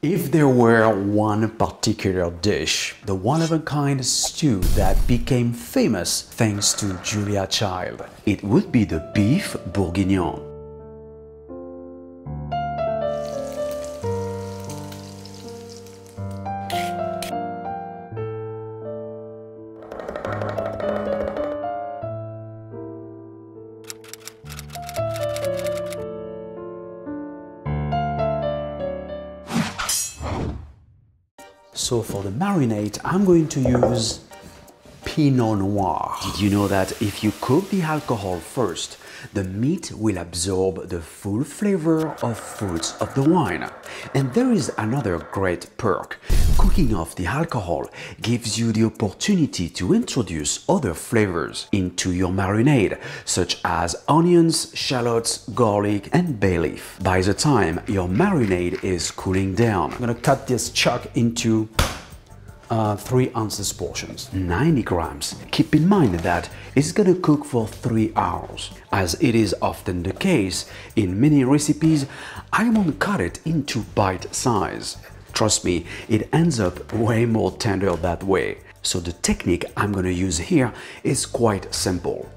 If there were one particular dish, the one-of-a-kind stew that became famous thanks to Julia Child, it would be the Boeuf Bourguignon. So for the marinade, I'm going to use Pinot Noir. Did you know that if you cook the alcohol first, the meat will absorb the full flavor of fruits of the wine? And there is another great perk. Cooking off the alcohol gives you the opportunity to introduce other flavors into your marinade, such as onions, shallots, garlic, and bay leaf. By the time your marinade is cooling down, I'm gonna cut this chuck into 3 ounces portions, 90 grams. Keep in mind that it's gonna cook for 3 hours. As it is often the case in many recipes, I won't cut it into bite size. Trust me, it ends up way more tender that way. So the technique I'm gonna use here is quite simple.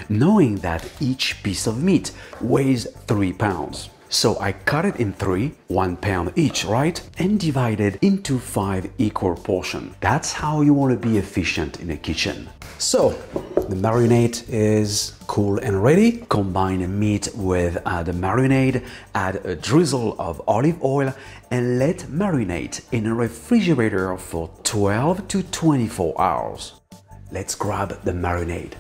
Knowing that each piece of meat weighs 3 pounds. So I cut it in 3, 1 pound each, right? And divide it into 5 equal portions. That's how you want to be efficient in the kitchen. So the marinade is cool and ready. Combine the meat with the marinade, add a drizzle of olive oil and let marinate in a refrigerator for 12 to 24 hours. Let's grab the marinade.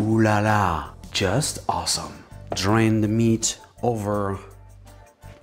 Ooh la la, just awesome. Drain the meat over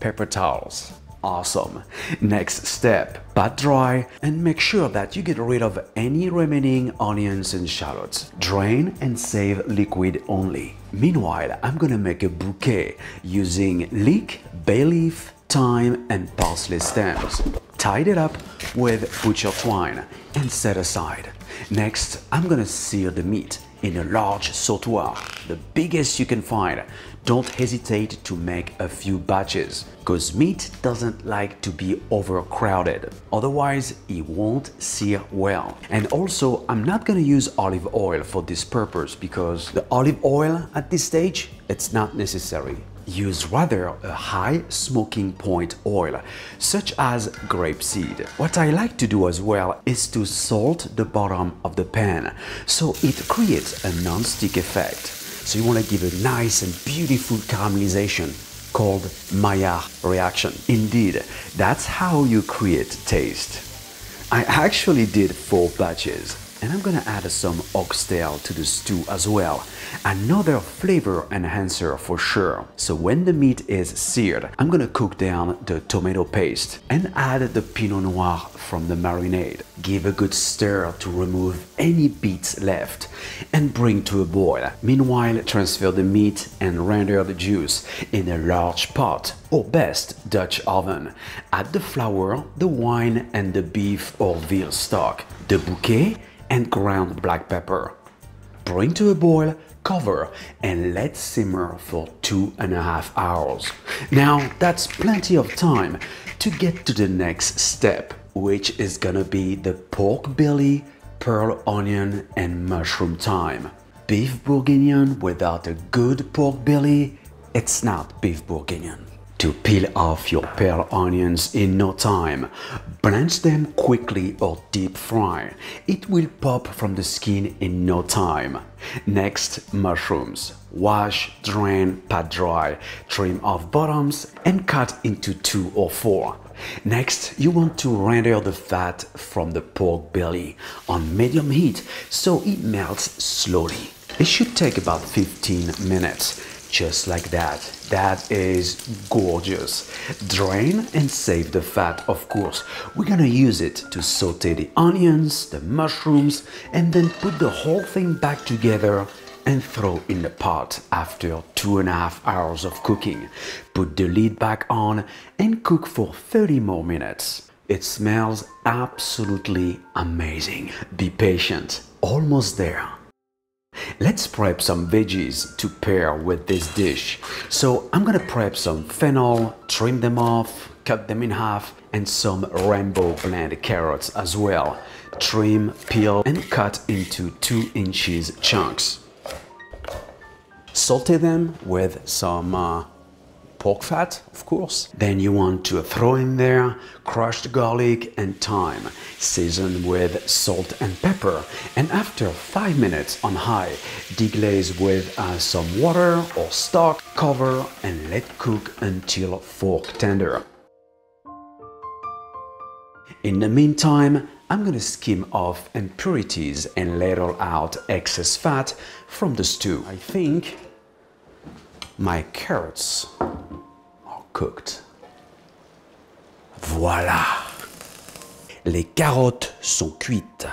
paper towels. Awesome. Next step, pat dry and make sure that you get rid of any remaining onions and shallots. Drain and save liquid only. Meanwhile, I'm gonna make a bouquet using leek, bay leaf, thyme and parsley stems. Tie it up with butcher twine and set aside. Next, I'm gonna sear the meat in a large sautoir, the biggest you can find. Don't hesitate to make a few batches, because meat doesn't like to be overcrowded. Otherwise, it won't sear well. And also, I'm not gonna use olive oil for this purpose, because the olive oil at this stage, it's not necessary. Use rather a high smoking point oil, such as grapeseed. What I like to do as well is to salt the bottom of the pan, so it creates a non-stick effect. So you want to give a nice and beautiful caramelization called Maillard reaction. Indeed, that's how you create taste. I actually did 4 batches. And I'm gonna add some oxtail to the stew as well. Another flavor enhancer for sure. So when the meat is seared, I'm gonna cook down the tomato paste and add the Pinot Noir from the marinade. Give a good stir to remove any bits left and bring to a boil. Meanwhile, transfer the meat and render the juice in a large pot, or best Dutch oven. Add the flour, the wine and the beef or veal stock, the bouquet and ground black pepper. Bring to a boil, cover and let simmer for 2.5 hours. Now that's plenty of time to get to the next step, which is gonna be the pork belly, pearl onion and mushroom thyme. Beef bourguignon without a good pork belly, it's not beef bourguignon. To peel off your pearl onions in no time, blanch them quickly or deep fry. It will pop from the skin in no time. Next, mushrooms. Wash, drain, pat dry, trim off bottoms and cut into 2 or 4. Next, you want to render the fat from the pork belly on medium heat so it melts slowly. It should take about 15 minutes. Just like that. That is gorgeous. Drain and save the fat, of course. We're gonna use it to saute the onions, the mushrooms, and then put the whole thing back together and throw in the pot after 2.5 hours of cooking. Put the lid back on and cook for 30 more minutes. It smells absolutely amazing. Be patient. Almost there. Let's prep some veggies to pair with this dish. So I'm gonna prep some fennel, trim them off, cut them in half, and some rainbow blend carrots as well. Trim, peel, and cut into 2 inches chunks. Saute them with some pork fat, of course. Then you want to throw in there crushed garlic and thyme, season with salt and pepper, and after 5 minutes on high, deglaze with some water or stock, cover and let cook until fork tender. In the meantime, I'm gonna skim off impurities and ladle out excess fat from the stew. I think my carrots are cooked. Voilà! Les carottes sont cuites.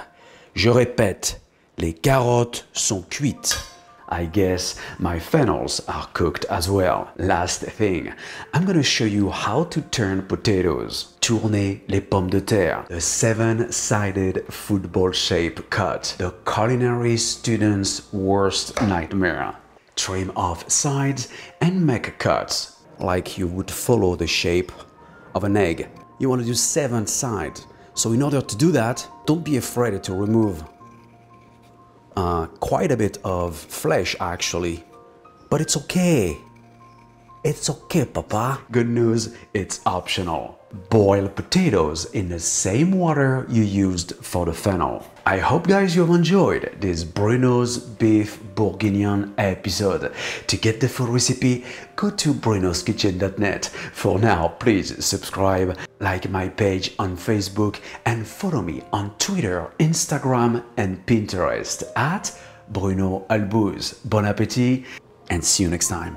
Je répète, les carottes sont cuites. I guess my fennels are cooked as well. Last thing, I'm gonna show you how to turn potatoes. Tourner les pommes de terre. The 7-sided football shape cut. The culinary student's worst nightmare. Trim off sides and make cuts, like you would follow the shape of an egg. You want to do 7 sides. So in order to do that, don't be afraid to remove quite a bit of flesh actually, but it's okay. It's okay, Papa. Good news, it's optional. Boil potatoes in the same water you used for the fennel. I hope guys you've enjoyed this Bruno's Boeuf Bourguignon episode. To get the full recipe, go to brunoskitchen.net. For now, please subscribe, like my page on Facebook, and follow me on Twitter, Instagram, and Pinterest at Bruno Albouze. Bon appétit, and see you next time.